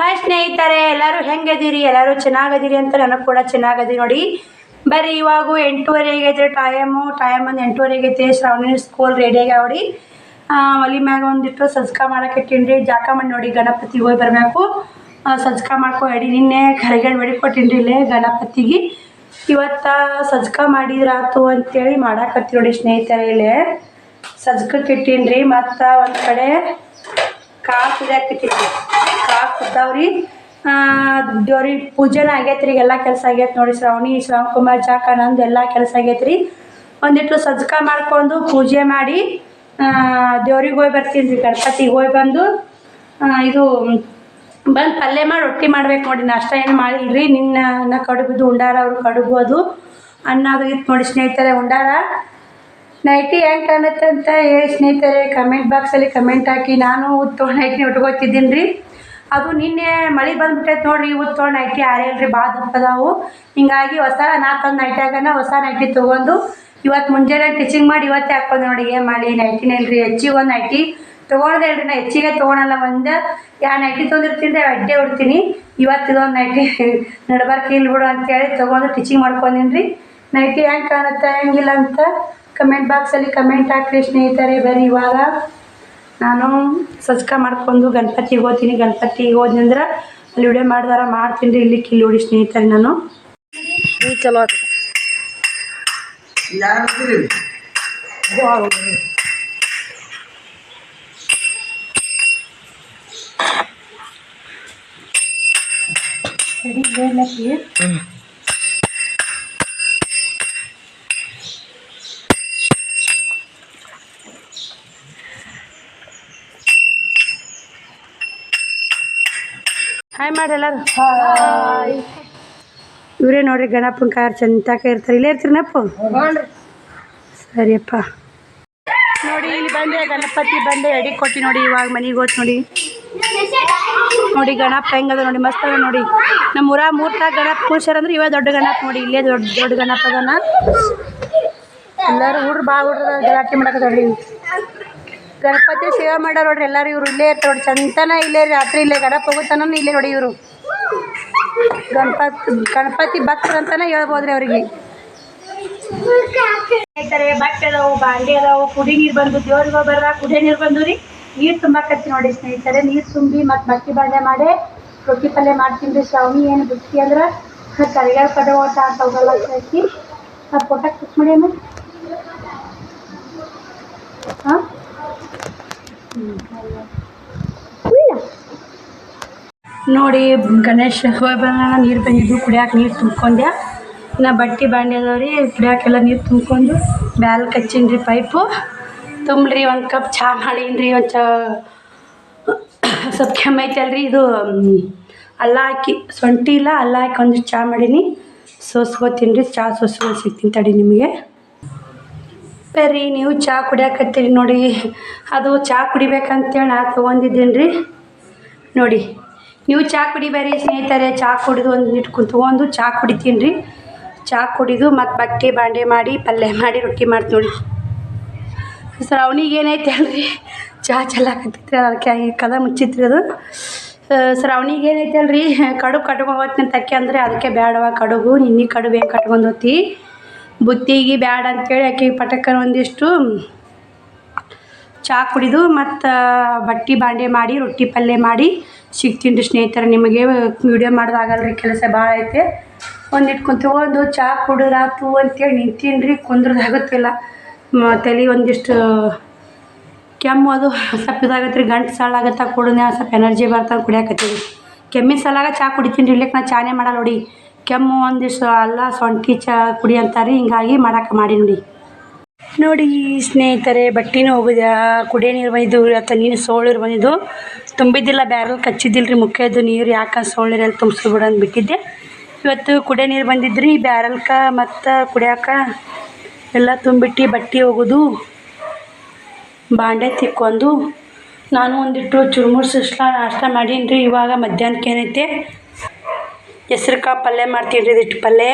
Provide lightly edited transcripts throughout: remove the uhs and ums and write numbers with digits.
Hi ಸ್ನೇಹಿತರೆ, ಎಲ್ಲರೂ ಹೆಂಗಿದ್ದೀರಿ? ಎಲ್ಲರೂ ಚೆನ್ನಾಗಿದ್ದೀರಿ ಅಂತ ನನಗೆ ಕೂಡ ಚೆನ್ನಾಗದಿ ನೋಡಿ. ಬರ್ರಿ, ಇವಾಗ 8:30 ಆಗೈತೆ. ಟೈಮ್ ಒಂದು 8:30 ಆಗೈತೆ. ಶ್ರಾವಣಿ ಸ್ಕೂಲ್ ರೆಡಿ ಆಗ್ಯಾವಡಿ. ಒಲಿ ಮ್ಯಾಗ ಒಂದಿಟ್ಟು ಸಜ್ಕ ಮಾಡಕ್ಕೆ ಇಟ್ಟಿನ್ರಿ. ಜಾಕ ಮಾಡಿ ನೋಡಿ, ಗಣಪತಿಗೆ ಹೋಗಿ ಬರಬೇಕು. ಸಜ್ಕ ಮಾಡ್ಕೊಂಡು ನಿನ್ನೆ ಕರಿಗಣ್ಣು ಹೊಡಿಕೊಟ್ಟಿನ್ರಿ ಇಲ್ಲೇ ಗಣಪತಿಗೆ. ಇವತ್ತು ಸಜ್ಕ ಮಾಡಿದ್ರಾತು ಅಂತೇಳಿ ಮಾಡಾಕತ್ತಿ ನೋಡಿ ಸ್ನೇಹಿತರೆ. ಇಲ್ಲೇ ಸಜ್ಕಕ್ಕೆ ಇಟ್ಟಿನ್ರಿ. ಮತ್ತು ಒಂದು ಕಡೆ ಕಾಳು ಕುದಿಯಾಕಿಟ್ಟಿದ್ರಿ. ಕಾಳು ಕುದ್ದಾವ್ರಿ. ದೇವ್ರಿಗೆ ಪೂಜೆನ ಆಗೈತ್ರಿ. ಎಲ್ಲ ಕೆಲಸ ಆಗೈತೆ ನೋಡಿ. ಶ್ರಾವಣ ಕುಮಾರ್ ಜಾಕ ನಂದು ಎಲ್ಲ ಕೆಲಸ ಆಗೈತ್ರಿ. ಒಂದಿಟ್ಟು ಸಜ್ಕ ಮಾಡ್ಕೊಂಡು ಪೂಜೆ ಮಾಡಿ ದೇವ್ರಿಗೆ ಹೋಗಿ ಬರ್ತೀನಿ ರೀ. ಗಣಪತಿಗೆ ಹೋಗಿ ಬಂದು ಇದು ಬಂದು ಪಲ್ಯ ಮಾಡಿ ರೊಟ್ಟಿ ಮಾಡ್ಬೇಕು ನೋಡಿ. ನಾಷ್ಟ ಏನು ಮಾಡಿಲ್ರಿ. ನಿನ್ನ ಕಡುಬುದು ಉಂಡಾರ ಅವರು ಕಡುಬು ಅದು ಅನ್ನ ಅದು ಇತ್ತು ನೋಡಿ ಸ್ನೇಹಿತರೆ. ಉಂಡಾರ ನೈಟಿ ಹೆಂಗೆ ಕಾಣುತ್ತೆ ಅಂತ ಹೇಳಿ ಸ್ನೇಹಿತರೆ ಕಮೆಂಟ್ ಬಾಕ್ಸಲ್ಲಿ ಕಮೆಂಟ್ ಹಾಕಿ. ನಾನು ಉತ್ತೊಂಡು ನೈಟಿ ಉಟ್ಕೋತಿದ್ದೀನಿ ರೀ. ಅದು ನಿನ್ನೆ ಮಳೆ ಬಂದುಬಿಟ್ಟೈತೆ ನೋಡಿರಿ. ಉತ್ತೊಂಡು ನೈಟಿ ಆರೇಳ್ರಿ ಭಾಳ ದಪ್ಪದಾವು. ಹಿಂಗಾಗಿ ನಾ ತಂದು ನೈಟಿ ಆಗೋಣ ಹೊಸ ನೈಟಿ ತೊಗೊಂಡು ಇವತ್ತು ಮುಂಜಾನೆ ಸ್ಟಿಚಿಂಗ್ ಮಾಡಿ ಇವತ್ತೇ ಹಾಕ್ಕೊಂಡು ನೋಡಿ. ಏನು ಮಾಡಿ ನೈಟಿನೇ ಇಲ್ರಿ. ಹೆಚ್ಚಿಗೆ ಒಂದು ನೈಟಿ ತೊಗೊಳ್ದೆ ಹೇಳ್ರಿ. ನಾ ಹೆಚ್ಚಿಗೆ ತೊಗೊಳಲ್ಲ. ಒಂದು ನೈಟಿ ತೊಗೊಂಡಿರ್ತೀನಿ ರೀ, ಅಡ್ಡೆ ಉಡ್ತೀನಿ. ಇವತ್ತು ಇದೊಂದು ನೈಟಿ ನಡ್ಬಾರ್ಕು ಇಲ್ಲ ಬಿಡು ಅಂತೇಳಿ ತೊಗೊಂಡು ಸ್ಟಿಚಿಂಗ್ ಮಾಡ್ಕೊಂಡಿನಿ ರೀ. ನೈಟಿ ಹೆಂಗೆ ಕಾಣುತ್ತೆ ಹೆಂಗಿಲ್ಲ ಅಂತ ಕಮೆಂಟ್ ಬಾಕ್ಸಲ್ಲಿ ಕಮೆಂಟ್ ಹಾಕ್ರಿ ಸ್ನೇಹಿತರೆ. ಬರೀ ಇವಾಗ ನಾನು ಸಜ್ಕ ಮಾಡ್ಕೊಂಡು ಗಣಪತಿಗೆ ಹೋಗ್ತೀನಿ. ಗಣಪತಿಗೆ ಹೋದ್ನಂದ್ರೆ ಅಲ್ಲಿ ವಿಡಿಯೋ ಮಾಡ್ದಾರ ಮಾಡ್ತೀನಿ ರೀ. ಇಲ್ಲಿ ಕಿಲ್ಲಿ ಹೊಡಿ ಸ್ನೇಹಿತರೆ. ನಾನು ಚಲೋ ಹಾಯ್ ಮಾಡಿ ಎಲ್ಲರೂ. ಇವರೇ ನೋಡ್ರಿ ಗಣಪನ ಕಾರ್ ಚಂತಾಕ ಇರ್ತಾರೆ. ಇಲ್ಲೇ ಇರ್ತೀರಿನಪ್ಪ? ಸರಿಯಪ್ಪ. ನೋಡಿ ಇಲ್ಲಿ ಬಂದೆ ಗಣಪತಿ ಬಂದೆ ಎಡಿ ಕೊಟ್ಟು ನೋಡಿ. ಇವಾಗ ಮನೆಗೆ ಹೋತ್ ನೋಡಿ. ನೋಡಿ ಗಣಪ ಹೆಂಗದ ನೋಡಿ, ಮಸ್ತ್ ಅದ ನೋಡಿ. ನಮ್ಮ ಊರ ಮೂರ್ತಾಗ ಗಣಪ ಕೂರ್ಸ್ಯಾರ ಅಂದ್ರೆ ಇವಾಗ ದೊಡ್ಡ ಗಣಪ ನೋಡಿ. ಇಲ್ಲೇ ದೊಡ್ಡ ಗಣಪ ಅದನ. ಎಲ್ಲರೂ ಹುಡ್ರು ಭಾಳ ಹುಡ್ರು ಗಲಾಟೆ ಮಾಡಕತ್ತವ್ರಿ. ಗಣಪತಿ ಸೇವೆ ಮಾಡೋರು ನೋಡ್ರಿ ಎಲ್ಲರೂ. ಇವರು ಇಲ್ಲೇ ಇರ್ತಾರೆ ನೋಡಿ. ಚಂತನ ಇಲ್ಲೇ ರಾತ್ರಿ ಇಲ್ಲೇ ಗಣಪ ಹೋಗುತ್ತಾನ ಇಲ್ಲೇ ನೋಡಿ. ಇವರು ಗಣಪತಿ ಭಕ್ತರು ಅಂತಾನೆ ಹೇಳ್ಬೋದ್ರಿ ಅವ್ರಿಗೆ. ಸ್ನೇಹಿತರೆ ಬಟ್ಟೆ ಅದಾವು, ಬಾಂಡೆ ಅದಾವು, ಕುಡಿ ನೀರು ಬಂದು ದೇವ್ರಿಗೆ ಬರ್ರ ಕುಡಿಯೋ ನೀರು ಬಂದು ರೀ. ನೀರು ತುಂಬಾಕತ್ತಿ ನೋಡಿ ಸ್ನೇಹಿತರೆ. ನೀರು ತುಂಬಿ ಮತ್ತು ಬಟ್ಟೆ ಬಾಂಡೆ ಮಾಡಿ ರೊಟ್ಟಿ ಪಲ್ಯ ಮಾಡ್ತೀನಿ ರೀ. ಶ್ರಾವಣಿ ಏನು ಬಿಡ್ತಿ ಅಂದ್ರೆ ಕರಿಗಾರ ಕಡೆ ಓಟ ಅಂತ ಹೋಗಲ್ಲ ಹಾಕಿ ಅದು ಫೋಟೋ ಕ್ಲಿಕ್ ಮಾಡಿ ಅಮ್ಮ. ಹಾಂ ನೋಡಿ ಗಣೇಶ ಹೋಗಿ ಬಂದ ನೀರು ಬಂದಿದ್ದು ಕುಡಿಯೋಕೆ ನೀರು ತುಂಬ್ಕೊಂಡೆ. ನಾ ಬಟ್ಟೆ ಬಾಂಡೆ ಅದಾವ್ರಿ ಕುಡಿಯೋಕೆಲ್ಲ ನೀರು ತುಂಬ್ಕೊಂಡು ಬ್ಯಾಲ್ ಕಚ್ಚಿನಿ ರೀ. ಪೈಪು ತುಂಬ್ರಿ. ಒಂದು ಕಪ್ ಚಹಾ ಮಾಡೀನಿ ರೀ. ಒಂದು ಸ್ವಲ್ಪ ಕೆಮ್ಮೈತಲ್ರಿ. ಇದು ಅಲ್ಲ ಹಾಕಿ ಸೊಂಟಿ ಇಲ್ಲ ಅಲ್ಲ ಹಾಕಿ ಒಂದಿಷ್ಟು ಚಹಾ ಮಾಡೀನಿ. ಸೋಸ್ಕೋತೀನಿ ರೀ. ಚಹಾ ಸೋಸ್ಕೊಂಡು ಸಿಗ್ತೀನಿ ತಡಿ ನಿಮಗೆ. ಬರ್ರಿ ನೀವು ಚಹಾ ಕುಡಿಯಾಕತ್ತೀರಿ ನೋಡಿ. ಅದು ಚಹಾ ಕುಡಿಬೇಕಂತೇಳಿ ನಾ ತೊಗೊಂಡಿದ್ದೀನಿ ರೀ. ನೋಡಿ ನೀವು ಚಹಾ ಕುಡಿಬೇರಿ ಸ್ನೇಹಿತರೆ. ಚಹಾ ಕುಡಿದು ಒಂದು ನಿಟ್ಟು ಕುಂತ್ಕೊಂಡು ಚಹಾ ಕುಡಿತೀನಿ ರೀ. ಚಹಾ ಕುಡಿದು ಮತ್ತು ಬಟ್ಟೆ ಬಾಂಡೆ ಮಾಡಿ ಪಲ್ಯ ಮಾಡಿ ರೊಟ್ಟಿ ಮಾಡ್ತೀನಿ ನೋಡಿ. ಶ್ರಾವಣಿಗೆ ಏನೈತೆ ಅಲ್ರಿ ಚಹಾ ಚೆಲ್ಲಾಕತ್ತೈತ್ರಿ. ಅದಕ್ಕೆ ಕದ ಮುಚ್ಚಿತ್ರಿ ಅದು. ಶ್ರಾವಣಿಗೆ ಏನೈತೆ ಅಲ್ರಿ ಕಡುಬು ಕಟ್ಕೊಂಡು ಹೋಗ್ತೀನಿ ಅಂತ ಅಕ್ಕಿ ಅಂದರೆ ಅದಕ್ಕೆ ಬೇಡವ ಕಡುಬು. ನಿನ್ನೆ ಕಡುಬು ಹೆಂಗೆ ಕಟ್ಕೊಂಡು ಹೋಗ್ತಿ ಬುತ್ತಿಗೆ ಬ್ಯಾಡ ಅಂತೇಳಿ ಆಕೆಗೆ ಪಟಕ್ಕನ ಒಂದಿಷ್ಟು ಚಹಾ ಕುಡಿದು ಮತ್ತು ಬಟ್ಟೆ ಬಾಂಡೆ ಮಾಡಿ ರೊಟ್ಟಿ ಪಲ್ಯ ಮಾಡಿ ಸಿಗ್ತೀನಿ ರೀ ಸ್ನೇಹಿತರೆ. ನಿಮಗೆ ವಿಡಿಯೋ ಮಾಡೋದಾಗಲ್ರಿ, ಕೆಲಸ ಭಾಳ ಐತೆ. ಒಂದಿಟ್ಟು ಕುಂತ್ಕೊಂಡು ಚಹಾ ಕುಡಿದ್ರಾತು ಅಂತೇಳಿ ನಿಂತೀನಿ ರೀ. ಕುಂದ್ರದಾಗುತ್ತಿಲ್ಲ. ತಲೆ ಒಂದಿಷ್ಟು ಕೆಮ್ಮು ಅದು ಸ್ವಲ್ಪ ಇದಾಗತ್ತೆ ರೀ. ಗಂಟು ಸಾಲಾಗತ್ತ ಕುಡಿದ ಸ್ವಲ್ಪ ಎನರ್ಜಿ ಬರ್ತಾವೆ ಕುಡಿಯಾಕತ್ತೀವಿ. ಕೆಮ್ಮಿನ ಸಲಾಗ ಚಹಾ ಕುಡಿತೀನಿ ರೀ. ಇಲ್ಲಕ್ಕೆ ನಾ ಚಾನೇ ಮಾಡಲ್ಲ ನೋಡಿ. ಕೆಮ್ಮು ಒಂದಿಷ್ಟು ಅಲ್ಲ ಸೊಂಟಿ ಚಹಾ ಕುಡಿ ಅಂತಾರೆ. ಹಿಂಗಾಗಿ ಮಾಡಿ ನೋಡಿ. ನೋಡಿ ಸ್ನೇಹಿತರೆ ಬಟ್ಟೆನೂ ಹೋಗಿದ್ಯಾ. ಕುಡಿಯೋ ನೀರು ಬಂದಿದ್ದು ಅಥವಾ ನೀನು ಸೋಳಿರು ಬಂದಿದ್ದು ತುಂಬಿದ್ದಿಲ್ಲ. ಬ್ಯಾರಲ್ ಕಚ್ಚಿದ್ದಿಲ್ಲ ರೀ. ಮುಖ್ಯದ್ದು ನೀರು ಯಾಕೆ ಸೋಳಿರಲ್ಲಿ ತುಂಬಿಸ್ಬಿಡು ಅಂತ ಬಿಟ್ಟಿದ್ದೆ. ಇವತ್ತು ಕುಡಿಯೋ ನೀರು ಬಂದಿದ್ರಿ ಬ್ಯಾರಲ್ಕ ಮತ್ತು ಕುಡಿಯಾಕ ಎಲ್ಲ ತುಂಬಿಟ್ಟು ಬಟ್ಟೆ ಹೋಗೋದು ಬಾಂಡೆ ತಿಕ್ಕೊಂಡು ನಾನು ಒಂದಿಟ್ಟು ಚುರುಮುರು ಸುಸ್ಲಾ ನಾಷ್ಟ ಮಾಡೀನಿ ರೀ. ಇವಾಗ ಮಧ್ಯಾಹ್ನಕ್ಕೆ ಏನೈತೆ ಹೆಸ್ರು ಕಾಳು ಪಲ್ಯ ಮಾಡ್ತೀನಿ ರೀ. ಇದಿಷ್ಟು ಪಲ್ಯ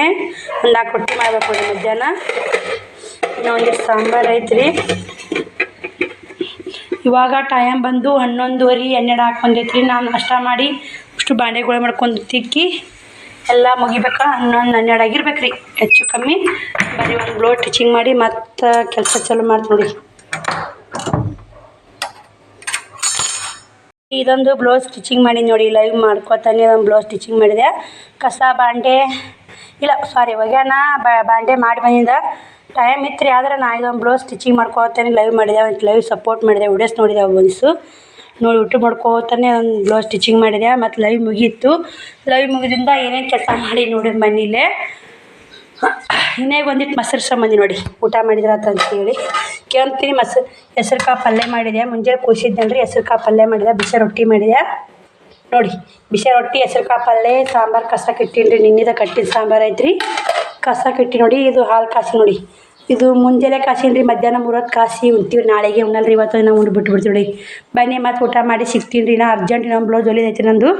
ಒಂದು 4 ರೊಟ್ಟಿ ಮಾಡಬೇಕು ರೀ ಮಧ್ಯಾಹ್ನ. ಇನ್ನೂ ಒಂದಿಷ್ಟು ಸಾಂಬಾರು ಐತ್ರಿ. ಇವಾಗ ಟೈಮ್ ಬಂದು 11:30 12 ಹಾಕೊಂಡೈತ್ರಿ. ನಾನು ನಾಷ್ಟ ಮಾಡಿ ಇಷ್ಟು ಬಾಂಡೆಗಳು ಮಾಡ್ಕೊಂಡು ತಿಕ್ಕಿ ಎಲ್ಲ ಮುಗಿಬೇಕಾ 11 ಆಗಿರ್ಬೇಕು ರೀ ಹೆಚ್ಚು ಕಮ್ಮಿ. ಬರೀ ಒಂದು ಬ್ಲೌಸ್ ಸ್ಟಿಚಿಂಗ್ ಮಾಡಿ ಮತ್ತು ಕೆಲಸ ಚಾಲು ಮಾಡ್ತೀನಿ ನೋಡಿ. ಇದೊಂದು ಬ್ಲೌಸ್ ಸ್ಟಿಚಿಂಗ್ ಮಾಡಿ ನೋಡಿ, ಲೈವ್ ಮಾಡ್ಕೊತಾನೆ ಒಂದು ಬ್ಲೌಸ್ ಸ್ಟಿಚಿಂಗ್ ಮಾಡಿದೆ. ಕಸ ಬಾಂಡೆ ಇಲ್ಲ ಸಾರಿ ಒಗ್ಯಾನ ಬಾಂಡೆ ಮಾಡಿ ಬಂದಿದ್ದ ಟೈಮ್ ಇತ್ತು ರೀ. ಆದರೆ ನಾ ಇದೊಂದು ಬ್ಲೌಸ್ ಸ್ಟಿಚಿಂಗ್ ಮಾಡ್ಕೊತಾನೆ ಲೈವ್ ಮಾಡಿದೆ, ಒಂದು ಲೈವ್ ಸಪೋರ್ಟ್ ಮಾಡಿದೆ, ವಿಡಿಯೋಸ್ ನೋಡಿದೆ ಒಂದ್ಸು ನೋಡಿ ಯೂಟ್ಯೂಬ್ ಮಾಡ್ಕೋತಾನೆ ಒಂದು ಬ್ಲೌಸ್ ಸ್ಟಿಚಿಂಗ್ ಮಾಡಿದೆ. ಮತ್ತು ಲೈವ್ ಮುಗೀತು. ಲೈವ್ ಮುಗಿದಿಂದ ಏನೇನು ಕೆಲಸ ಮಾಡಿ ನೋಡಿ ಮನೇಲೆ ಇನ್ನೇಗ ಒಂದಿಟ್ಟು ಮೊಸರು ಸಂಬಂಧಿ ನೋಡಿ ಊಟ ಮಾಡಿದ್ರಾತ ಅಂತೇಳಿ ಕೇಳ್ತೀನಿ. ಹೆಸ್ರು ಕಾಳು ಪಲ್ಯ ಮಾಡಿದೆ, ಮುಂಜಾನೆ ಕೂಸಿದ್ನಲ್ರಿ ಹೆಸ್ರು ಕಾಳು ಪಲ್ಯ ಮಾಡಿದೆ, ಬಿಸಿ ರೊಟ್ಟಿ ಮಾಡಿದೆ ನೋಡಿ. ಬಿಸಿ ರೊಟ್ಟಿ ಹೆಸ್ರು ಕಾಳು ಪಲ್ಯ ಸಾಂಬಾರು ಕಸಕ್ಕೆ ಇಟ್ಟೀನಿ ರೀ, ನಿನ್ನೆದ ಕಟ್ಟಿದ ಸಾಂಬಾರು ಐತ್ರಿ ಕಸಕ್ಕೆ ಇಟ್ಟು ನೋಡಿ. ಇದು ಹಾಲು ಕಾಸಿ ನೋಡಿ, ಇದು ಮುಂಜಾನೆ ಕಾಸಿನ ರೀ, ಮಧ್ಯಾಹ್ನ 3 ಹೊತ್ತು ಕಾಸಿ ಉಣ್ತೀವಿ. ನಾಳೆಗೆ ಉಣ್ಣಲ್ರಿ, ಇವತ್ತು ನಾವು ಉಂಡು ಬಿಟ್ಬಿಡ್ತೀವಿ ನೋಡಿ. ಬನ್ನಿ ಮತ್ತು ಊಟ ಮಾಡಿ ಸಿಗ್ತೀನಿ ರೀ. ನಾ ಅರ್ಜೆಂಟ್ ಇನ್ನೊಂದು ಬ್ಲೌಸ್ ಹೊಲಿದೈತಿ ನಂದು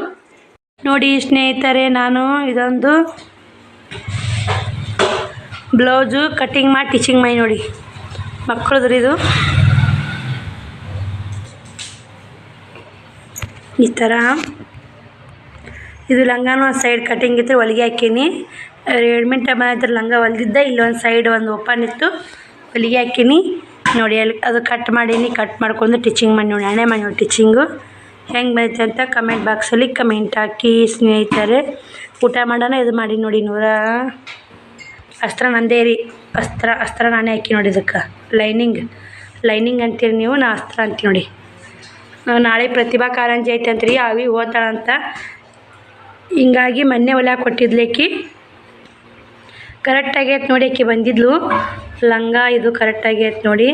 ನೋಡಿ ಸ್ನೇಹಿತರೆ. ನಾನು ಇದೊಂದು ಬ್ಲೌಸು ಕಟ್ಟಿಂಗ್ ಮಾಡಿ ಸ್ಟಿಚಿಂಗ್ ಮಾಡಿ ನೋಡಿ ಮಕ್ಕಳದು ರೀ. ಇದು ಈ ಥರ ಇದು ಲಂಗಾನು ಒಂದು ಸೈಡ್ ಕಟ್ಟಿಂಗ್ ಇತ್ತು, ಹೊಲಿಗೆ ಹಾಕೀನಿ. ರೆಡಿಮೇಡ್ ಬಂದಿದ್ರೆ ಲಂಗ ಹೊಲ್ದಿದ್ದೆ, ಇಲ್ಲೊಂದು ಸೈಡ್ ಒಂದು ಓಪನ್ ಇತ್ತು, ಹೊಲಿಗೆ ಹಾಕೀನಿ ನೋಡಿ. ಅಲ್ಲಿ ಅದು ಕಟ್ ಮಾಡೀನಿ, ಕಟ್ ಮಾಡ್ಕೊಂಡು ಸ್ಟಿಚಿಂಗ್ ಮಾಡಿ ನೋಡಿ. ಹಣೆ ಮಾಡಿ ನೋಡಿ ಸ್ಟಿಚಿಂಗು ಹೆಂಗೆ ಬಂದೈತೆ ಅಂತ ಕಮೆಂಟ್ ಬಾಕ್ಸಲ್ಲಿ ಕಮೆಂಟ್ ಹಾಕಿ ಸ್ನೇಹಿತರೆ. ಊಟ ಮಾಡೋಣ ಇದು ಮಾಡಿ ನೋಡಿ. ಅಸ್ತ್ರ ನಂದೇ ರೀ, ಅಸ್ತ್ರ ನಾನೇ ಹಾಕಿ ನೋಡಿ. ಇದಕ್ಕೆ ಲೈನಿಂಗ್ ಅಂತೀರಿ ನೀವು, ನಾ ಅಸ್ತ್ರ ಅಂತೀವಿ ನೋಡಿ. ನಾಳೆ ಪ್ರತಿಭಾ ಕಾರಂಜಿ ಐತೆ ಅಂತ್ರಿ, ಅವಿ ಓದ್ತಾಳಂತ. ಹಿಂಗಾಗಿ ಮೊನ್ನೆ ಹೊಲ್ಯಾಕೆ ಕೊಟ್ಟಿದ್ಲೇಕಿ ಕರೆಕ್ಟಾಗಿ ಐತೆ ನೋಡಿ. ಆಕಿ ಬಂದಿದ್ಲು ಲಂಗ, ಇದು ಕರೆಕ್ಟಾಗಿ ಐತೆ ನೋಡಿ.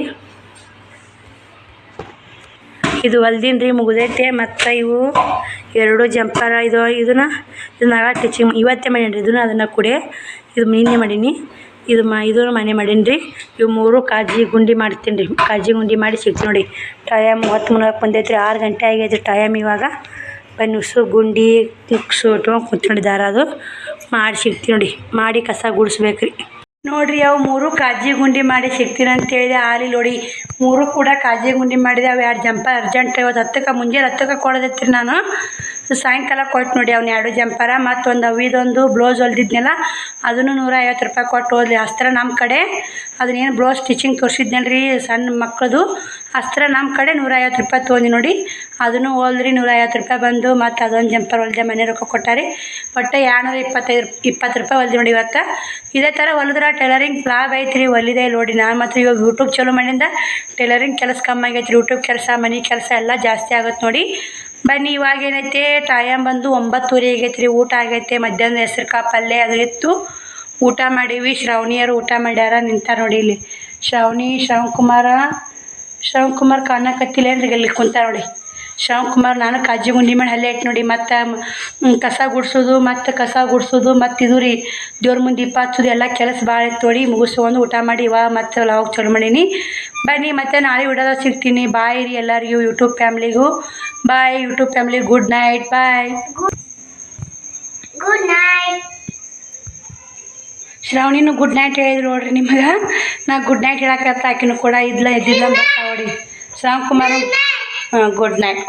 ಇದು ಹೊಲ್ದಿನ ರೀ, ಮುಗಿದೈತೆ. ಮತ್ತು ಇವು 2 ಜಂಪರ ಇದನ್ನ ಸ್ಟಿಚಿಂಗ್ ಇವತ್ತೇ ಮಾಡೀನಿ ರೀ. ಇದನ್ನು ಅದನ್ನು ಕೂಡ ಇದು ನಿನ್ನೆ ಮಾಡೀನಿ, ಇದನ್ನು ಮನೆ ಮಾಡೀನಿ ರೀ. ಇವು 3 ಕಾಜಿ ಗುಂಡಿ ಮಾಡ್ತೀನಿ ರೀ. ಕಾಜಿ ಗುಂಡಿ ಮಾಡಿ ಸಿಗ್ತೀನಿ ನೋಡಿ. ಟೈಮ್ 33 ಬಂದೈತೆ ರೀ, 6 ಗಂಟೆ ಆಗೈತೆ ಟೈಮ್ ಇವಾಗ. ಬನ್ನಿ ಗುಂಡಿ ಇಟ್ಕೊಂಡು ಕುತ್ಕೊಂಡಿದ್ದಾರೆ, ಅದು ಮಾಡಿ ಸಿಗ್ತೀನಿ ನೋಡಿ. ಮಾಡಿ ಕಸ ಗುಡಿಸ್ಬೇಕು ರೀ ನೋಡಿರಿ. ಅವು 3 ಕಾಜಿ ಗುಂಡಿ ಮಾಡಿ ಸಿಗ್ತೀನಿ ಅಂತೇಳಿದೆ. ಆಲಿ ನೋಡಿ 3 ಕೂಡ ಕಾಜಿ ಗುಂಡಿ ಮಾಡಿದೆ. ಅವು 2 ಜಂಪರ್ ಅರ್ಜೆಂಟ್ ಇವತ್ತು 10ಕ್ಕೆ ಮುಂಜಾನೆ 10ಕ್ಕೆ ಕೊಡೋದೈತಿ ರೀ. ನಾನು ಸಾಯಂಕಾಲ ಕೊಟ್ಟು ನೋಡಿ ಅವ್ನು 2 ಜಂಪರ. ಮತ್ತೊಂದು ಅವಿದೊಂದು ಬ್ಲೌಸ್ ಹೊಲ್ದಿದ್ನಲ್ಲ ಅದನ್ನು 150 ರೂಪಾಯಿ ಕೊಟ್ಟು ಹೋದ್ಲಿ. ಅಸ್ತ್ರ ನಮ್ಮ ಕಡೆ ಅದನ್ನೇನು ಬ್ಲೌಸ್ ಸ್ಟಿಚಿಂಗ್ ತೋರಿಸಿದ್ನಲ್ಲ ರೀ ಸಣ್ಣ ಮಕ್ಕಳದು ಅಸ್ತ್ರ ನಮ್ಮ ಕಡೆ 150 ರೂಪಾಯಿ ತೊಗೊಂಡು ನೋಡಿ. ಅದನ್ನು ಹೋಲ್ದ್ರಿ 150 ರೂಪಾಯಿ ಬಂದು. ಮತ್ತು ಅದೊಂದು ಜಂಪರ್ ಹೊಲ್ದೆ ಮನೆ ರೊಕ್ಕ ಕೊಟ್ಟಾರಿ. ಒಟ್ಟು 220 ರೂಪಾಯಿ ಹೊಲ್ದಿ ನೋಡಿ. ಇವತ್ತು ಇದೇ ಥರ ಹೊಲಿದ್ರೆ ಟೈಲರಿಂಗ್ ಲಾಭ ಐತ್ರಿ. ಹೊಲಿದೆ ನೋಡಿ. ನಾನು ಮಾತ್ರ ಇವಾಗ ಯೂಟ್ಯೂಬ್ ಚಾಲೂ ಮಾಡಿಂದ ಟೈಲರಿಂಗ್ ಕೆಲಸ ಕಮ್ಮಿ ಆಗೈತೆ ರೀ. ಯೂಟ್ಯೂಬ್ ಕೆಲಸ ಮನೆ ಕೆಲಸ ಎಲ್ಲ ಜಾಸ್ತಿ ಆಗುತ್ತೆ ನೋಡಿ. ಬನ್ನಿ ಇವಾಗ ಏನೈತೆ ಟೈಮ್ ಬಂದು 9:30 ಆಗೈತೆ ರೀ. ಊಟ ಆಗೈತೆ. ಮಧ್ಯಾಹ್ನ ಹೆಸ್ರು ಕಾಳು ಪಲ್ಯ ಅದು ಇತ್ತು, ಊಟ ಮಾಡೀವಿ. ಶ್ರಾವಣಿಯರು ಊಟ ಮಾಡ್ಯಾರ, ನಿಂತಾರ ನೋಡಿ ಇಲ್ಲಿ. ಶ್ರವಣಕುಮಾರ್ ಕಾಣಕತ್ತಿಲ್ಲ ಅಂದ್ರೆ ಇಲ್ಲಿ ಕುಂತ ನೋಡಿ. ಶ್ರವಣಕುಮಾರ್ ನಾನು ಕಾಜಿ ಗುಂಡಿ ಮಾಡಿ ಅಲ್ಲೇ ಇಟ್ಟು ನೋಡಿ. ಮತ್ತು ಕಸ ಗುಡಿಸೋದು ಮತ್ತು ಇದು ರೀ ದೇವ್ರ ಮುಂದೆ ದೀಪ ಹಚ್ಚೋದು ಎಲ್ಲ ಕೆಲಸ ಭಾಳ ಇತ್ತು ನೋಡಿ. ಮುಗಿಸ್ಕೊಂಡು ಊಟ ಮಾಡಿ ಇವಾಗ ಮತ್ತೆ ಲಾಗ್ ಚಾಲು ಮಾಡೀನಿ. ಬನ್ನಿ ಮತ್ತೆ ನಾಳೆ ವಿಡಿಯೋದಾಗ ಸಿಗ್ತೀನಿ. ಬಾಯ್ ರೀ ಎಲ್ಲರಿಗೂ, ಯೂಟ್ಯೂಬ್ ಫ್ಯಾಮ್ಲಿಗೂ bye. YouTube family good night, bye. Good night. ಶ್ರಾವಣಿನೂ ಗುಡ್ ನೈಟ್ ಹೇಳಿದ್ರು ನೋಡ್ರಿ ನಿಮಗೆ. ನಾ ಗುಡ್ ನೈಟ್ ಹೇಳಕ್ಕೆ ಆಕಿನೂ ಕೂಡ ಎದ್ದಿಲ್ಲ ಬರ್ತಾ ನೋಡಿ. Shravan Kumar good night.